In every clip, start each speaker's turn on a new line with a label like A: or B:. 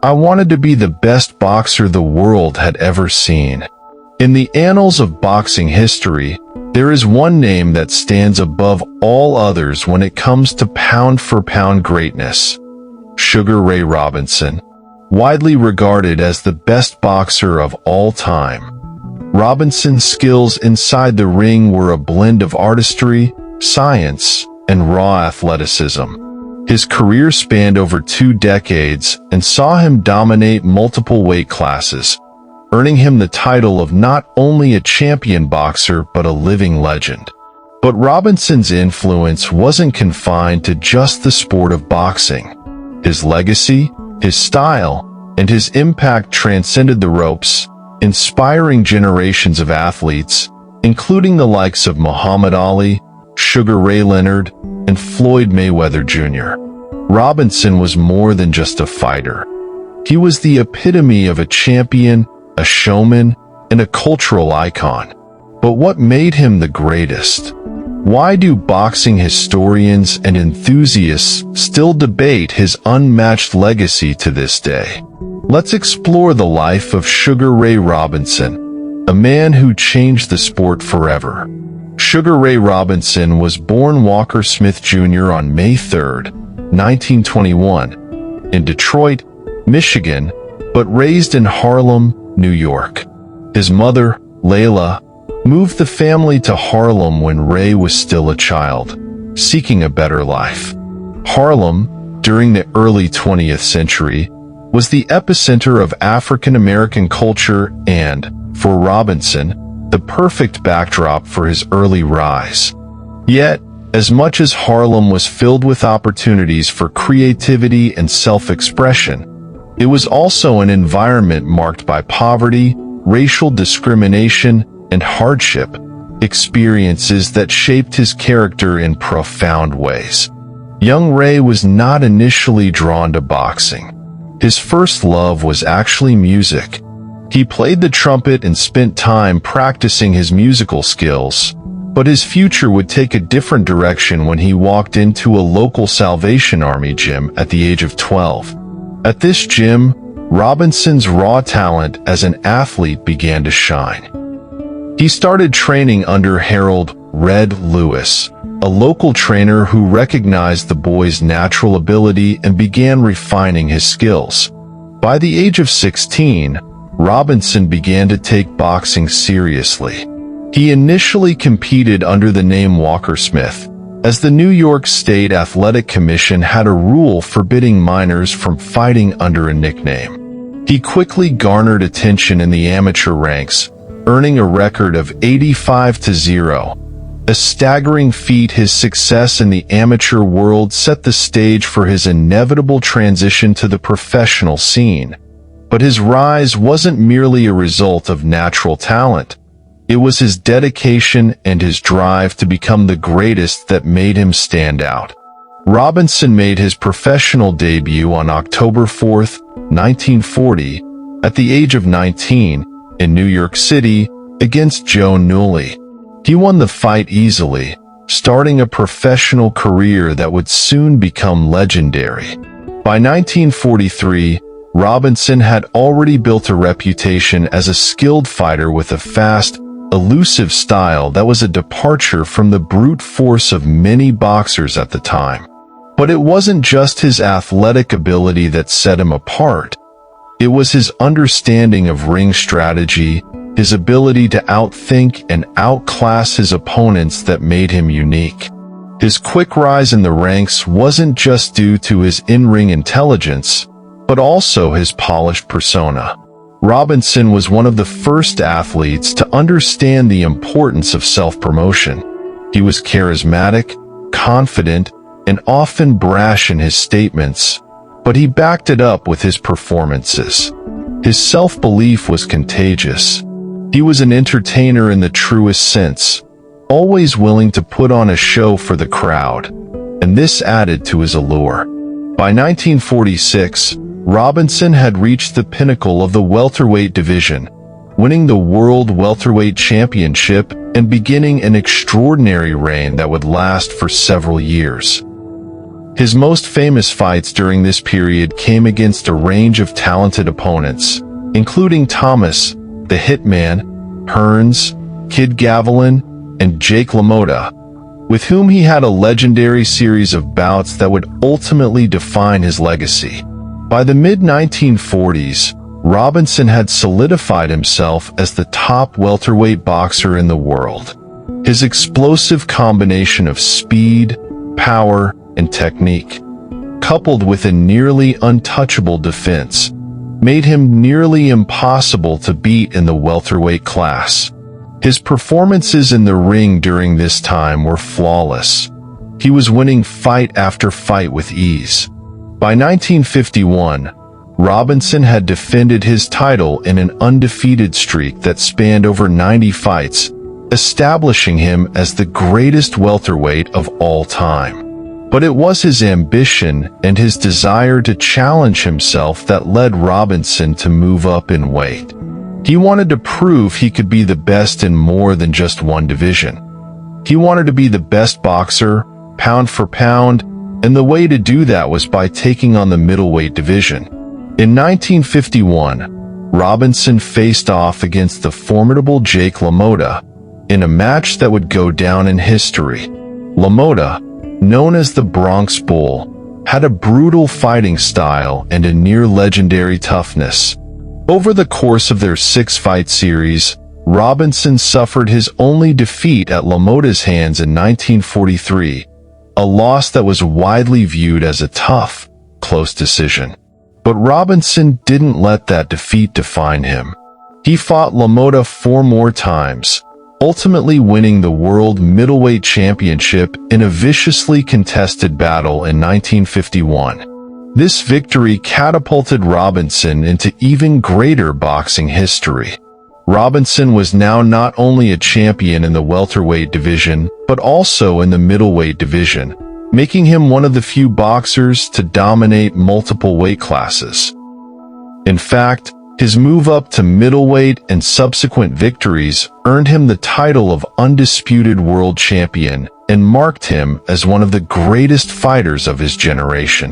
A: "I wanted to be the best boxer the world had ever seen." In the annals of boxing history, there is one name that stands above all others when it comes to pound-for-pound greatness: Sugar Ray Robinson. Widely regarded as the best boxer of all time, Robinson's skills inside the ring were a blend of artistry, science, and raw athleticism. His career spanned over 2 decades and saw him dominate multiple weight classes, earning him the title of not only a champion boxer but a living legend. But Robinson's influence wasn't confined to just the sport of boxing. His legacy, his style, and his impact transcended the ropes, inspiring generations of athletes, including the likes of Muhammad Ali, Sugar Ray Leonard, and Floyd Mayweather Jr. Robinson was more than just a fighter. He was the epitome of a champion, a showman, and a cultural icon. But what made him the greatest? Why do boxing historians and enthusiasts still debate his unmatched legacy to this day? Let's explore the life of Sugar Ray Robinson, a man who changed the sport forever. Sugar Ray Robinson was born Walker Smith Jr. on May 3, 1921, in Detroit, Michigan, but raised in Harlem, New York. His mother, Layla, moved the family to Harlem when Ray was still a child, seeking a better life. Harlem, during the early 20th century, was the epicenter of African American culture and, for Robinson, the perfect backdrop for his early rise. Yet, as much as Harlem was filled with opportunities for creativity and self-expression, it was also an environment marked by poverty, racial discrimination, and hardship, experiences that shaped his character in profound ways. Young Ray was not initially drawn to boxing. His first love was actually music. He played the trumpet and spent time practicing his musical skills, but his future would take a different direction when he walked into a local Salvation Army gym at the age of 12. At this gym, Robinson's raw talent as an athlete began to shine. He started training under Harold "Red" Lewis, a local trainer who recognized the boy's natural ability and began refining his skills. By the age of 16, Robinson began to take boxing seriously. He initially competed under the name Walker Smith, as the New York State Athletic Commission had a rule forbidding minors from fighting under a nickname. He quickly garnered attention in the amateur ranks, earning a record of 85-0. A staggering feat. His success in the amateur world set the stage for his inevitable transition to the professional scene. But his rise wasn't merely a result of natural talent. It was his dedication and his drive to become the greatest that made him stand out. Robinson made his professional debut on October 4, 1940, at the age of 19, in New York City, against Joe Newley. He won the fight easily, starting a professional career that would soon become legendary. By 1943, Robinson had already built a reputation as a skilled fighter with a fast, elusive style that was a departure from the brute force of many boxers at the time. But it wasn't just his athletic ability that set him apart. It was his understanding of ring strategy, his ability to outthink and outclass his opponents that made him unique. His quick rise in the ranks wasn't just due to his in-ring intelligence, but also his polished persona. Robinson was one of the first athletes to understand the importance of self-promotion. He was charismatic, confident, and often brash in his statements, but he backed it up with his performances. His self-belief was contagious. He was an entertainer in the truest sense, always willing to put on a show for the crowd, and this added to his allure. By 1946, Robinson had reached the pinnacle of the welterweight division, winning the World Welterweight Championship and beginning an extraordinary reign that would last for several years. His most famous fights during this period came against a range of talented opponents, including Thomas, the Hitman, Hearns, Kid Gavilan, and Jake LaMotta, with whom he had a legendary series of bouts that would ultimately define his legacy. By the mid-1940s, Robinson had solidified himself as the top welterweight boxer in the world. His explosive combination of speed, power, and technique, coupled with a nearly untouchable defense, made him nearly impossible to beat in the welterweight class. His performances in the ring during this time were flawless. He was winning fight after fight with ease. By 1951, Robinson had defended his title in an undefeated streak that spanned over 90 fights, establishing him as the greatest welterweight of all time. But it was his ambition and his desire to challenge himself that led Robinson to move up in weight. He wanted to prove he could be the best in more than just one division. He wanted to be the best boxer, pound for pound, and the way to do that was by taking on the middleweight division. In 1951, Robinson faced off against the formidable Jake LaMotta in a match that would go down in history. LaMotta, known as the Bronx Bull, had a brutal fighting style and a near-legendary toughness. Over the course of their 6-fight series, Robinson suffered his only defeat at LaMotta's hands in 1943, a loss that was widely viewed as a tough, close decision. But Robinson didn't let that defeat define him. He fought LaMotta 4 more times, ultimately winning the World Middleweight Championship in a viciously contested battle in 1951. This victory catapulted Robinson into even greater boxing history. Robinson was now not only a champion in the welterweight division, but also in the middleweight division, making him one of the few boxers to dominate multiple weight classes. In fact, his move up to middleweight and subsequent victories earned him the title of undisputed world champion and marked him as one of the greatest fighters of his generation.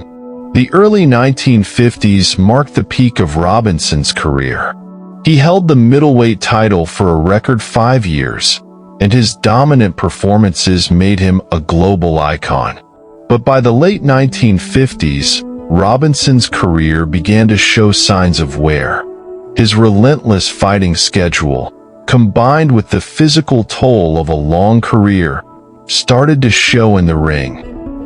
A: The early 1950s marked the peak of Robinson's career. He held the middleweight title for a record 5 years, and his dominant performances made him a global icon. But by the late 1950s, Robinson's career began to show signs of wear. His relentless fighting schedule, combined with the physical toll of a long career, started to show in the ring.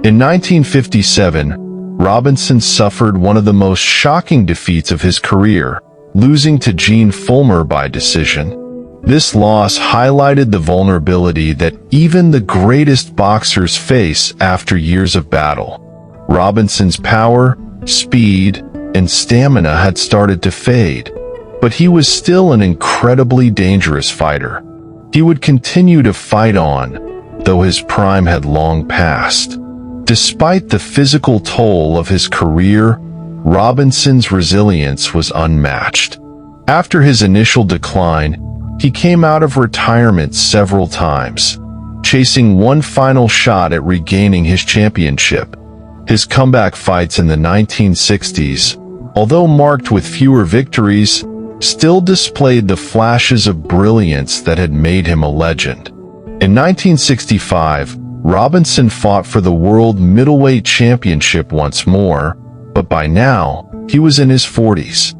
A: In 1957, Robinson suffered one of the most shocking defeats of his career, losing to Gene Fullmer by decision. This loss highlighted the vulnerability that even the greatest boxers face after years of battle. Robinson's power, speed, and stamina had started to fade, but he was still an incredibly dangerous fighter. He would continue to fight on, though his prime had long passed. Despite the physical toll of his career, Robinson's resilience was unmatched. After his initial decline, he came out of retirement several times, chasing one final shot at regaining his championship. His comeback fights in the 1960s, although marked with fewer victories, still displayed the flashes of brilliance that had made him a legend. In 1965, Robinson fought for the World Middleweight Championship once more, but by now, he was in his 40s.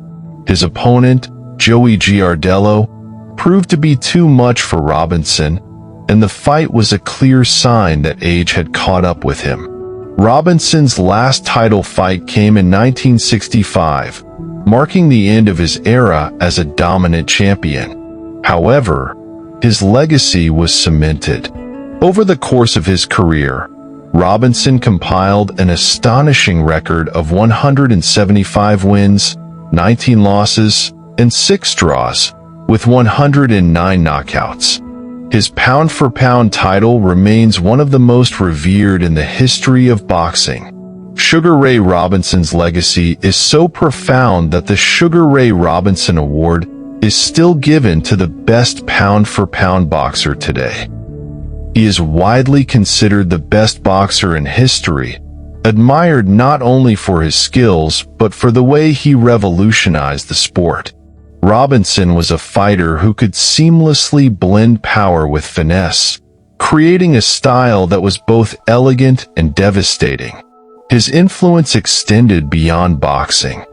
A: His opponent, Joey Giardello, proved to be too much for Robinson, and the fight was a clear sign that age had caught up with him. Robinson's last title fight came in 1965, marking the end of his era as a dominant champion. However, his legacy was cemented. Over the course of his career, Robinson compiled an astonishing record of 175 wins, 19 losses, and 6 draws, with 109 knockouts. His pound-for-pound title remains one of the most revered in the history of boxing. Sugar Ray Robinson's legacy is so profound that the Sugar Ray Robinson Award is still given to the best pound-for-pound boxer today. He is widely considered the best boxer in history, admired not only for his skills but for the way he revolutionized the sport. Robinson was a fighter who could seamlessly blend power with finesse, creating a style that was both elegant and devastating. His influence extended beyond boxing.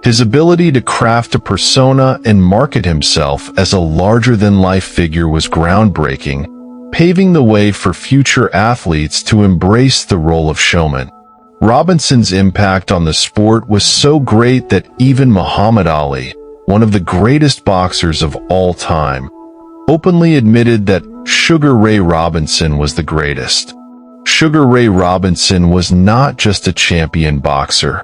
A: His ability to craft a persona and market himself as a larger-than-life figure was groundbreaking, paving the way for future athletes to embrace the role of showman. Robinson's impact on the sport was so great that even Muhammad Ali, one of the greatest boxers of all time, openly admitted that Sugar Ray Robinson was the greatest. Sugar Ray Robinson was not just a champion boxer.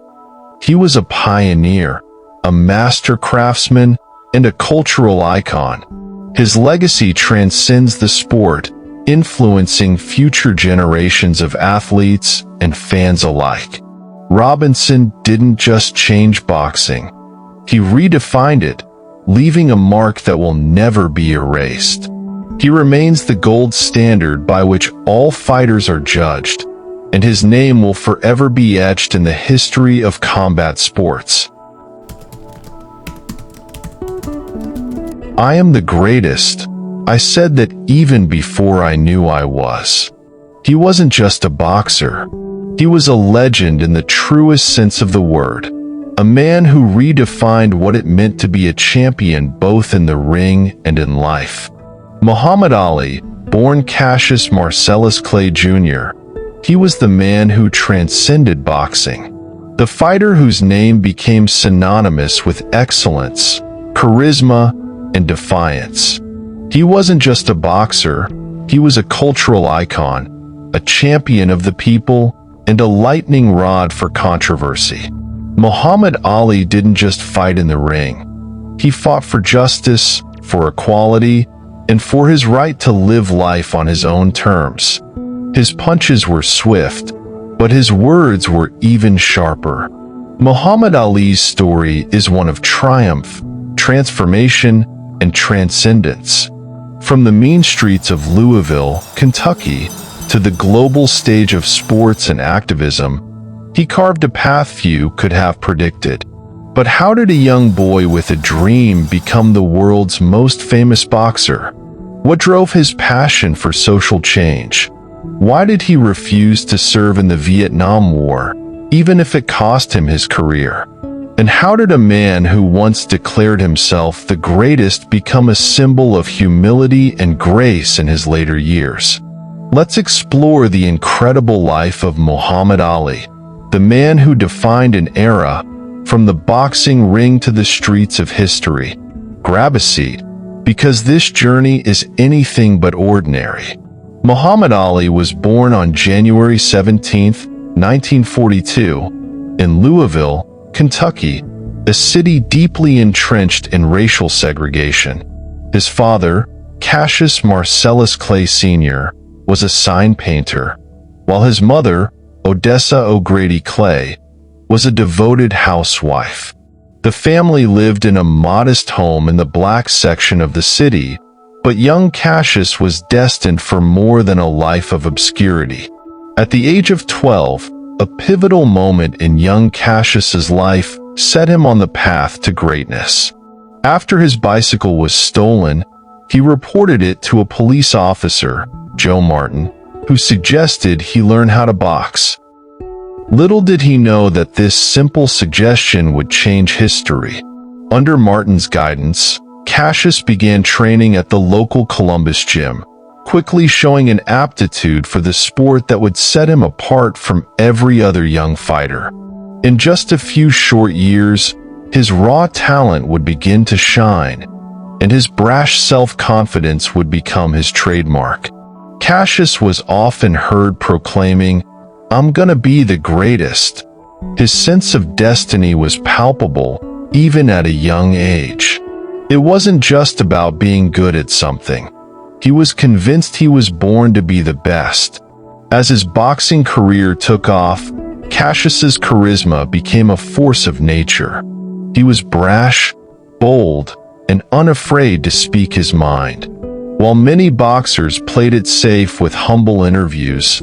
A: He was a pioneer, a master craftsman, and a cultural icon. His legacy transcends the sport, influencing future generations of athletes and fans alike. Robinson didn't just change boxing. He redefined it, leaving a mark that will never be erased. He remains the gold standard by which all fighters are judged, and his name will forever be etched in the history of combat sports. I am the greatest. I said that even before I knew I was. He wasn't just a boxer. He was a legend in the truest sense of the word. A man who redefined what it meant to be a champion both in the ring and in life. Muhammad Ali, born Cassius Marcellus Clay Jr., he was the man who transcended boxing. The fighter whose name became synonymous with excellence, charisma, and defiance. He wasn't just a boxer, he was a cultural icon, a champion of the people, and a lightning rod for controversy. Muhammad Ali didn't just fight in the ring. He fought for justice, for equality, and for his right to live life on his own terms. His punches were swift, but his words were even sharper. Muhammad Ali's story is one of triumph, transformation, and transcendence. From the mean streets of Louisville, Kentucky, to the global stage of sports and activism, he carved a path few could have predicted. But how did a young boy with a dream become the world's most famous boxer? What drove his passion for social change? Why did he refuse to serve in the Vietnam War, even if it cost him his career? And how did a man who once declared himself the greatest become a symbol of humility and grace in his later years? Let's explore the incredible life of Muhammad Ali, the man who defined an era, from the boxing ring to the streets of history. Grab a seat, because this journey is anything but ordinary. Muhammad Ali was born on January 17, 1942, in Louisville, Kentucky, a city deeply entrenched in racial segregation. His father, Cassius Marcellus Clay Sr., was a sign painter, while his mother, Odessa O'Grady Clay, was a devoted housewife. The family lived in a modest home in the black section of the city, but young Cassius was destined for more than a life of obscurity. At the age of 12, a pivotal moment in young Cassius's life set him on the path to greatness. After his bicycle was stolen, he reported it to a police officer, Joe Martin, who suggested he learn how to box. Little did he know that this simple suggestion would change history. Under Martin's guidance, Cassius began training at the local Columbus gym, quickly showing an aptitude for the sport that would set him apart from every other young fighter. In just a few short years, his raw talent would begin to shine, and his brash self-confidence would become his trademark. Cassius was often heard proclaiming, "I'm gonna be the greatest." His sense of destiny was palpable, even at a young age. It wasn't just about being good at something. He was convinced he was born to be the best. As his boxing career took off, Cassius's charisma became a force of nature. He was brash, bold, and unafraid to speak his mind. While many boxers played it safe with humble interviews,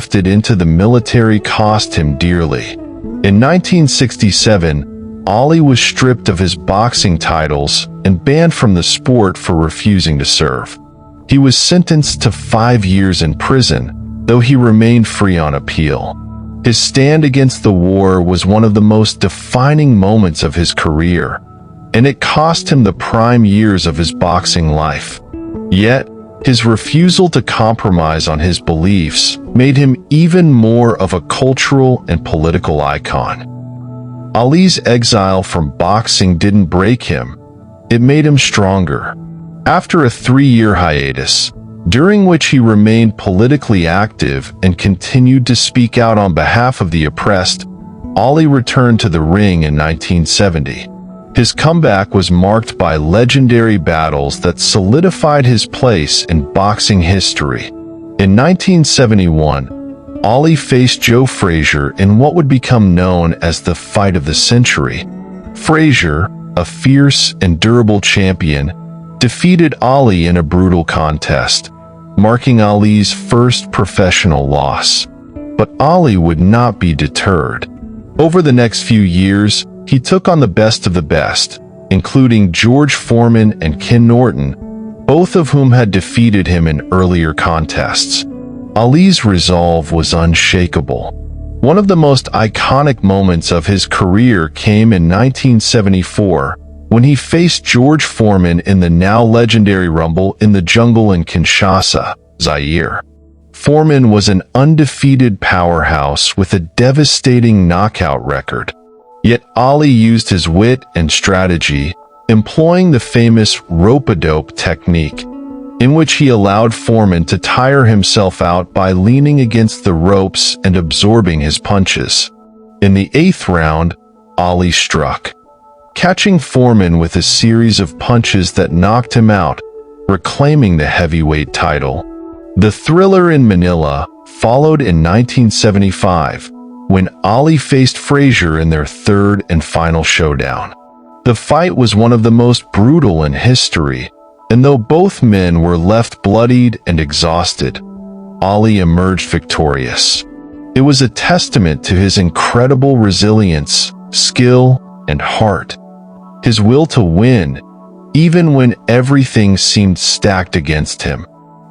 A: drafted into the military cost him dearly. In 1967, Ali was stripped of his boxing titles and banned from the sport for refusing to serve. He was sentenced to 5 years in prison, though he remained free on appeal. His stand against the war was one of the most defining moments of his career, and it cost him the prime years of his boxing life. Yet, his refusal to compromise on his beliefs made him even more of a cultural and political icon. Ali's exile from boxing didn't break him, it made him stronger. After a 3-year hiatus, during which he remained politically active and continued to speak out on behalf of the oppressed, Ali returned to the ring in 1970. His comeback was marked by legendary battles that solidified his place in boxing history. In 1971, Ali faced Joe Frazier in what would become known as the fight of the century. Frazier, a fierce and durable champion, defeated Ali in a brutal contest, marking Ali's first professional loss. But Ali would not be deterred. Over the next few years, he took on the best of the best, including George Foreman and Ken Norton, both of whom had defeated him in earlier contests. Ali's resolve was unshakable. One of the most iconic moments of his career came in 1974, when he faced George Foreman in the now legendary Rumble in the Jungle in Kinshasa, Zaire. Foreman was an undefeated powerhouse with a devastating knockout record. Yet Ali used his wit and strategy, employing the famous rope-a-dope technique, in which he allowed Foreman to tire himself out by leaning against the ropes and absorbing his punches. In the 8th round, Ali struck, catching Foreman with a series of punches that knocked him out, reclaiming the heavyweight title. The Thriller in Manila followed in 1975, when Ali faced Frazier in their 3rd and final showdown. The fight was one of the most brutal in history, and though both men were left bloodied and exhausted, Ali emerged victorious. It was a testament to his incredible resilience, skill, and heart. His will to win, even when everything seemed stacked against him.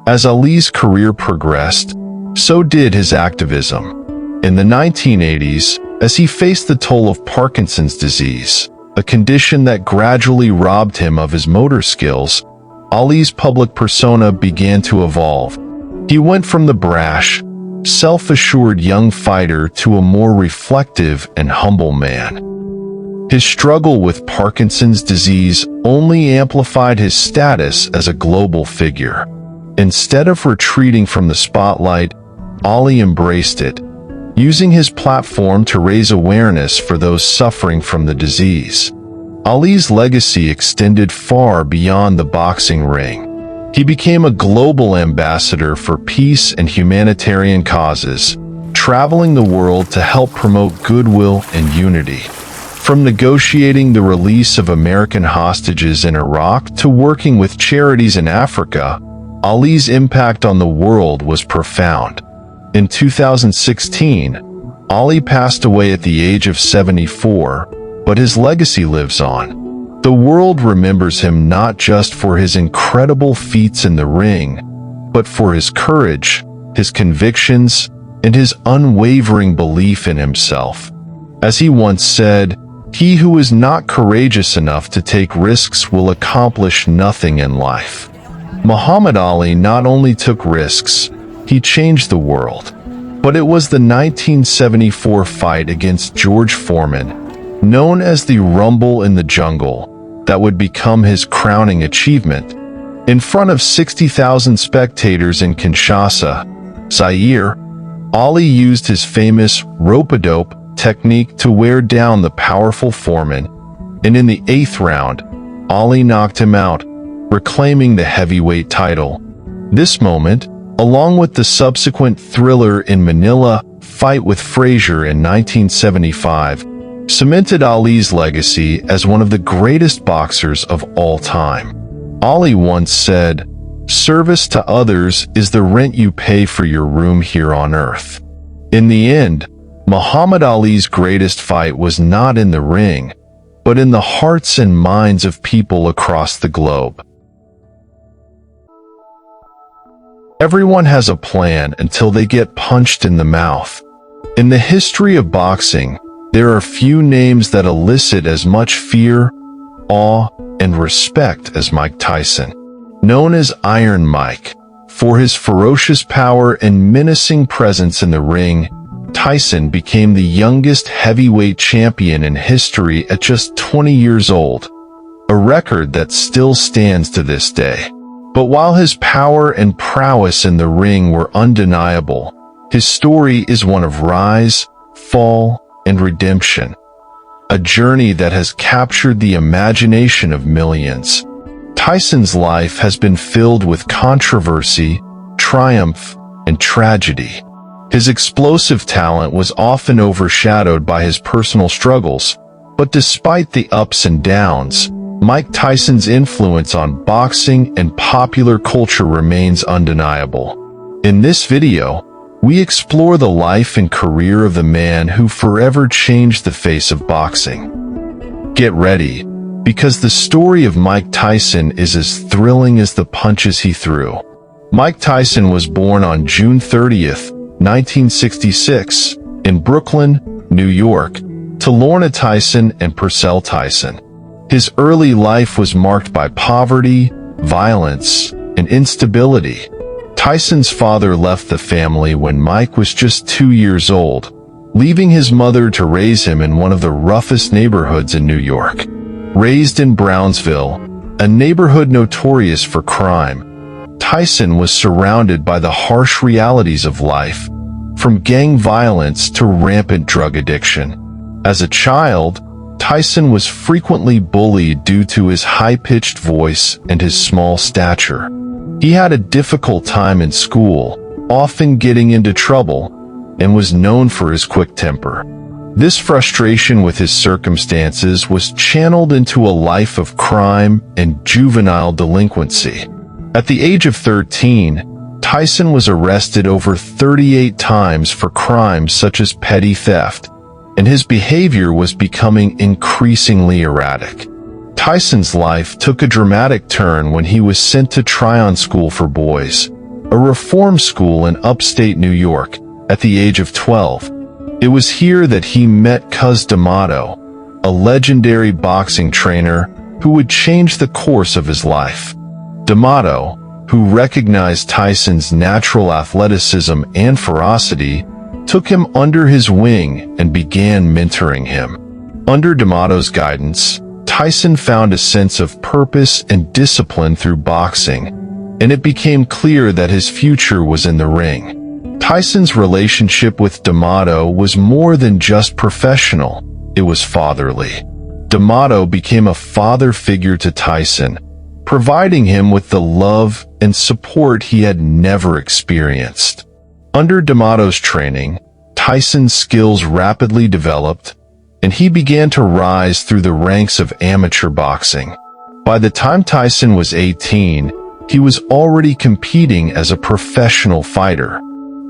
A: As Ali's career progressed, so did his activism. In the 1980s, as he faced the toll of Parkinson's disease, a condition that gradually robbed him of his motor skills, Ali's public persona began to evolve. He went from the brash, self-assured young fighter to a more reflective and humble man. His struggle with Parkinson's disease only amplified his status as a global figure. Instead of retreating from the spotlight, Ali embraced it, using his platform to raise awareness for those suffering from the disease. Ali's legacy extended far beyond the boxing ring. He became a global ambassador for peace and humanitarian causes, traveling the world to help promote goodwill and unity. From negotiating the release of American hostages in Iraq to working with charities in Africa, Ali's impact on the world was profound. In 2016, Ali passed away at the age of 74, but his legacy lives on. The world remembers him not just for his incredible feats in the ring, but for his courage, his convictions, and his unwavering belief in himself. As he once said, "He who is not courageous enough to take risks will accomplish nothing in life." Muhammad Ali not only took risks, he changed the world. But it was the 1974 fight against George Foreman, known as the Rumble in the Jungle, that would become his crowning achievement. In front of 60,000 spectators in Kinshasa, Zaire, Ali used his famous rope-a-dope technique to wear down the powerful Foreman, and in the 8th round, Ali knocked him out, reclaiming the heavyweight title. This moment, along with the subsequent Thriller in Manila fight with Frazier in 1975, cemented Ali's legacy as one of the greatest boxers of all time. Ali once said, "Service to others is the rent you pay for your room here on earth." In the end, Muhammad Ali's greatest fight was not in the ring, but in the hearts and minds of people across the globe. Everyone has a plan until they get punched in the mouth. In the history of boxing, there are few names that elicit as much fear, awe, and respect as Mike Tyson. Known as Iron Mike, for his ferocious power and menacing presence in the ring, Tyson became the youngest heavyweight champion in history at just 20 years old, a record that still stands to this day. But while his power and prowess in the ring were undeniable, his story is one of rise, fall, and redemption, a journey that has captured the imagination of millions. Tyson's life has been filled with controversy, triumph, and tragedy. His explosive talent was often overshadowed by his personal struggles, but despite the ups and downs, Mike Tyson's influence on boxing and popular culture remains undeniable. In this video, we explore the life and career of the man who forever changed the face of boxing. Get ready, because the story of Mike Tyson is as thrilling as the punches he threw. Mike Tyson was born on June 30th, 1966, in Brooklyn, New York, to Lorna Tyson and Purcell Tyson. His early life was marked by poverty, violence, and instability. Tyson's father left the family when Mike was just 2 years old, leaving his mother to raise him in one of the roughest neighborhoods in New York. Raised in Brownsville, a neighborhood notorious for crime, Tyson was surrounded by the harsh realities of life, from gang violence to rampant drug addiction. As a child, Tyson was frequently bullied due to his high-pitched voice and his small stature. He had a difficult time in school, often getting into trouble, and was known for his quick temper. This frustration with his circumstances was channeled into a life of crime and juvenile delinquency. At the age of 13, Tyson was arrested over 38 times for crimes such as petty theft, and his behavior was becoming increasingly erratic. Tyson's life took a dramatic turn when he was sent to Tryon School for Boys, a reform school in upstate New York, at the age of 12. It was here that he met Cus D'Amato, a legendary boxing trainer who would change the course of his life. D'Amato, who recognized Tyson's natural athleticism and ferocity, took him under his wing and began mentoring him. Under D'Amato's guidance, Tyson found a sense of purpose and discipline through boxing, and it became clear that his future was in the ring. Tyson's relationship with D'Amato was more than just professional, it was fatherly. D'Amato became a father figure to Tyson, providing him with the love and support he had never experienced. Under D'Amato's training, Tyson's skills rapidly developed, and he began to rise through the ranks of amateur boxing. By the time Tyson was 18, he was already competing as a professional fighter.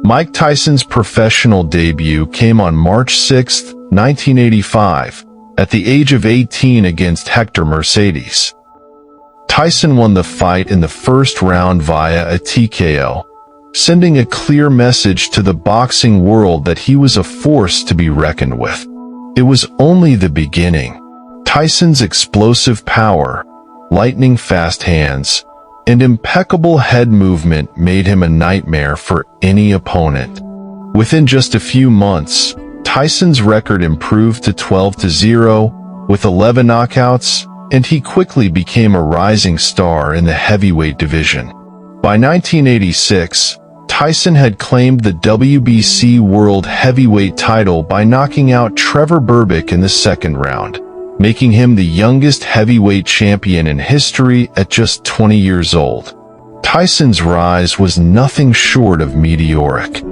A: Mike Tyson's professional debut came on March 6, 1985, at the age of 18 against Hector Mercedes. Tyson won the fight in the first round via a TKO, sending a clear message to the boxing world that he was a force to be reckoned with. It was only the beginning. Tyson's explosive power, lightning-fast hands, and impeccable head movement made him a nightmare for any opponent. Within just a few months, Tyson's record improved to 12-0, with 11 knockouts, and he quickly became a rising star in the heavyweight division. By 1986, Tyson had claimed the WBC World Heavyweight title by knocking out Trevor Berbick in the second round, making him the youngest heavyweight champion in history at just 20 years old. Tyson's rise was nothing short of meteoric.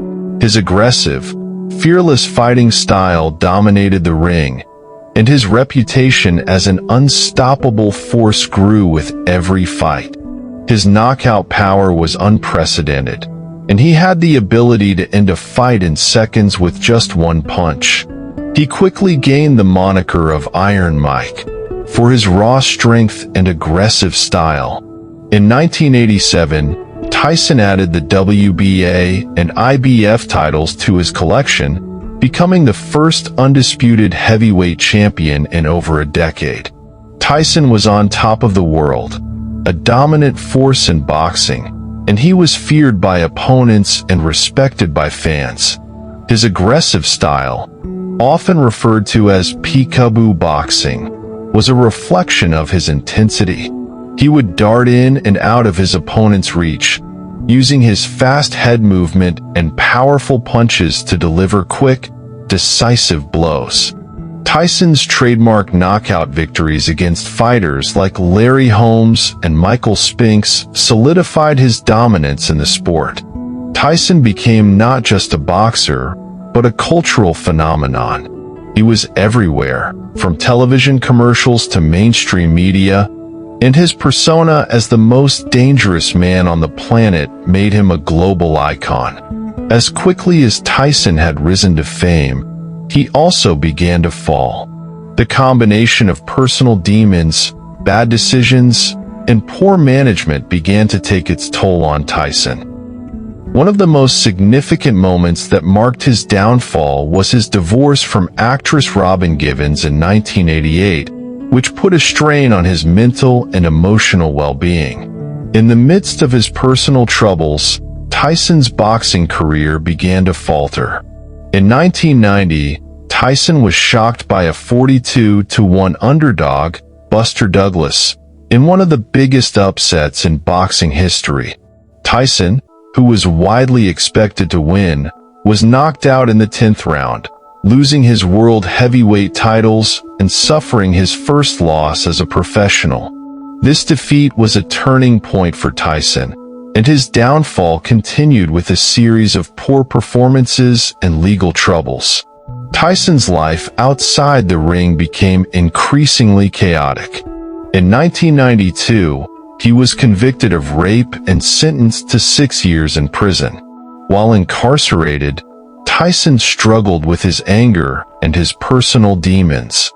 A: His aggressive, fearless fighting style dominated the ring, and his reputation as an unstoppable force grew with every fight. His knockout power was unprecedented, and he had the ability to end a fight in seconds with just one punch. He quickly gained the moniker of Iron Mike for his raw strength and aggressive style. In 1987, Tyson added the WBA and IBF titles to his collection, becoming the first undisputed heavyweight champion in over a decade. Tyson was on top of the world, a dominant force in boxing, and he was feared by opponents and respected by fans. His aggressive style, often referred to as peekaboo boxing, was a reflection of his intensity. He would dart in and out of his opponent's reach, using his fast head movement and powerful punches to deliver quick, decisive blows. Tyson's trademark knockout victories against fighters like Larry Holmes and Michael Spinks solidified his dominance in the sport. Tyson became not just a boxer, but a cultural phenomenon. He was everywhere, from television commercials to mainstream media, and his persona as the most dangerous man on the planet made him a global icon. As quickly as Tyson had risen to fame, he also began to fall. The combination of personal demons, bad decisions, and poor management began to take its toll on Tyson. One of the most significant moments that marked his downfall was his divorce from actress Robin Givens in 1988, which put a strain on his mental and emotional well-being. In the midst of his personal troubles, Tyson's boxing career began to falter. In 1990, Tyson was shocked by a 42-1 underdog, Buster Douglas, in one of the biggest upsets in boxing history. Tyson, who was widely expected to win, was knocked out in the 10th round, losing his world heavyweight titles and suffering his first loss as a professional. This defeat was a turning point for Tyson, and his downfall continued with a series of poor performances and legal troubles. Tyson's life outside the ring became increasingly chaotic. In 1992, he was convicted of rape and sentenced to 6 years in prison. While incarcerated, Tyson struggled with his anger and his personal demons.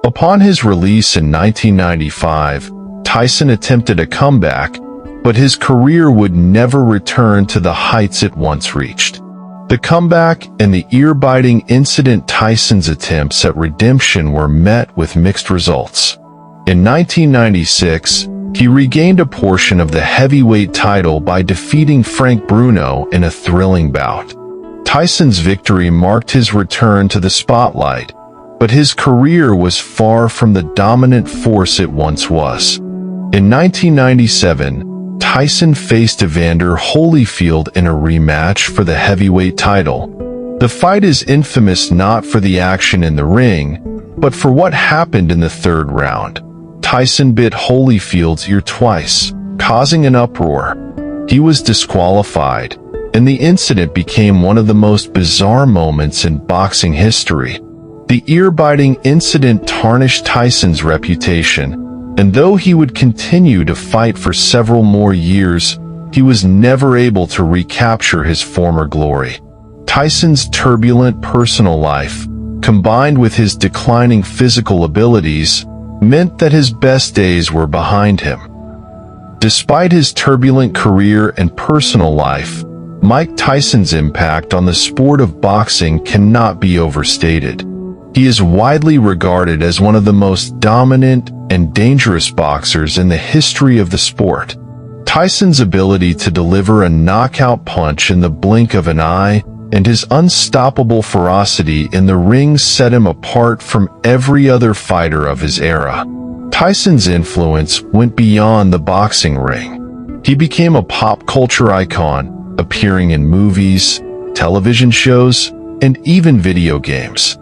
A: Upon his release in 1995, Tyson attempted a comeback, but his career would never return to the heights it once reached. The comeback and the ear-biting incident. Tyson's attempts at redemption were met with mixed results. In 1996, he regained a portion of the heavyweight title by defeating Frank Bruno in a thrilling bout. Tyson's victory marked his return to the spotlight, but his career was far from the dominant force it once was. In 1997, Tyson faced Evander Holyfield in a rematch for the heavyweight title. The fight is infamous not for the action in the ring, but for what happened in the third round. Tyson bit Holyfield's ear twice, causing an uproar. He was disqualified, and the incident became one of the most bizarre moments in boxing history. The ear-biting incident tarnished Tyson's reputation, and though he would continue to fight for several more years, he was never able to recapture his former glory. Tyson's turbulent personal life, combined with his declining physical abilities, meant that his best days were behind him. Despite his turbulent career and personal life, Mike Tyson's impact on the sport of boxing cannot be overstated. He is widely regarded as one of the most dominant and dangerous boxers in the history of the sport. Tyson's ability to deliver a knockout punch in the blink of an eye and his unstoppable ferocity in the ring set him apart from every other fighter of his era. Tyson's influence went beyond the boxing ring. He became a pop culture icon, appearing in movies, television shows, and even video games.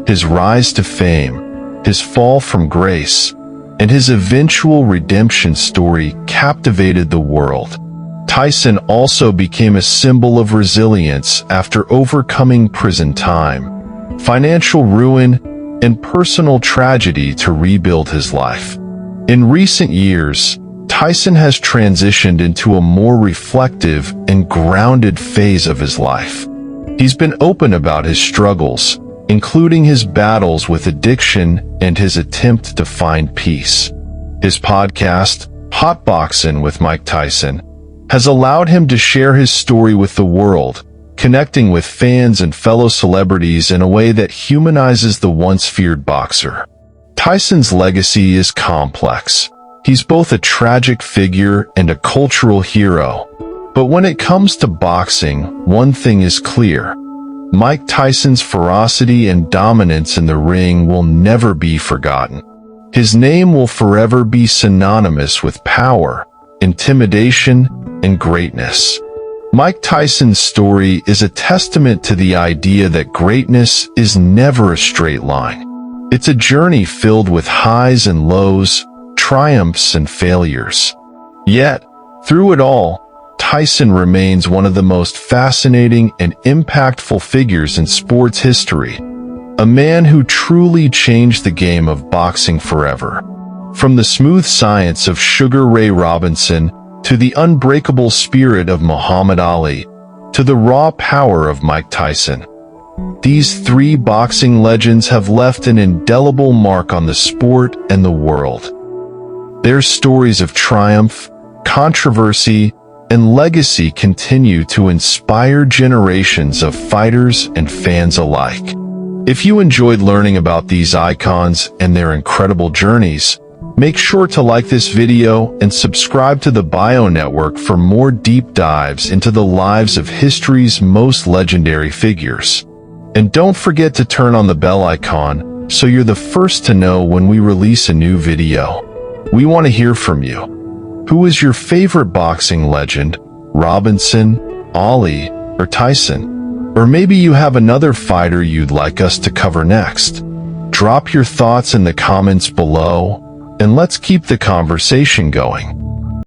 A: His rise to fame, his fall from grace, and his eventual redemption story captivated the world. Tyson also became a symbol of resilience after overcoming prison time, financial ruin, and personal tragedy to rebuild his life. In recent years, Tyson has transitioned into a more reflective and grounded phase of his life. He's been open about his struggles, including his battles with addiction and his attempt to find peace. His podcast, Hot Boxin' with Mike Tyson, has allowed him to share his story with the world, connecting with fans and fellow celebrities in a way that humanizes the once feared boxer. Tyson's legacy is complex. He's both a tragic figure and a cultural hero. But when it comes to boxing, one thing is clear. Mike Tyson's ferocity and dominance in the ring will never be forgotten. His name will forever be synonymous with power, intimidation, and greatness. Mike Tyson's story is a testament to the idea that greatness is never a straight line. It's a journey filled with highs and lows, triumphs and failures. Yet, through it all, Tyson remains one of the most fascinating and impactful figures in sports history, a man who truly changed the game of boxing forever. From the smooth science of Sugar Ray Robinson to the unbreakable spirit of Muhammad Ali, to the raw power of Mike Tyson, These three boxing legends have left an indelible mark on the sport and the world. Their stories of triumph, controversy, and legacy continue to inspire generations of fighters and fans alike. If you enjoyed learning about these icons and their incredible journeys, make sure to like this video and subscribe to the Bio Network for more deep dives into the lives of history's most legendary figures. And don't forget to turn on the bell icon so you're the first to know when we release a new video. We want to hear from you. Who is your favorite boxing legend? Robinson, Ali, or Tyson? Or maybe you have another fighter you'd like us to cover next. Drop your thoughts in the comments below, and let's keep the conversation going.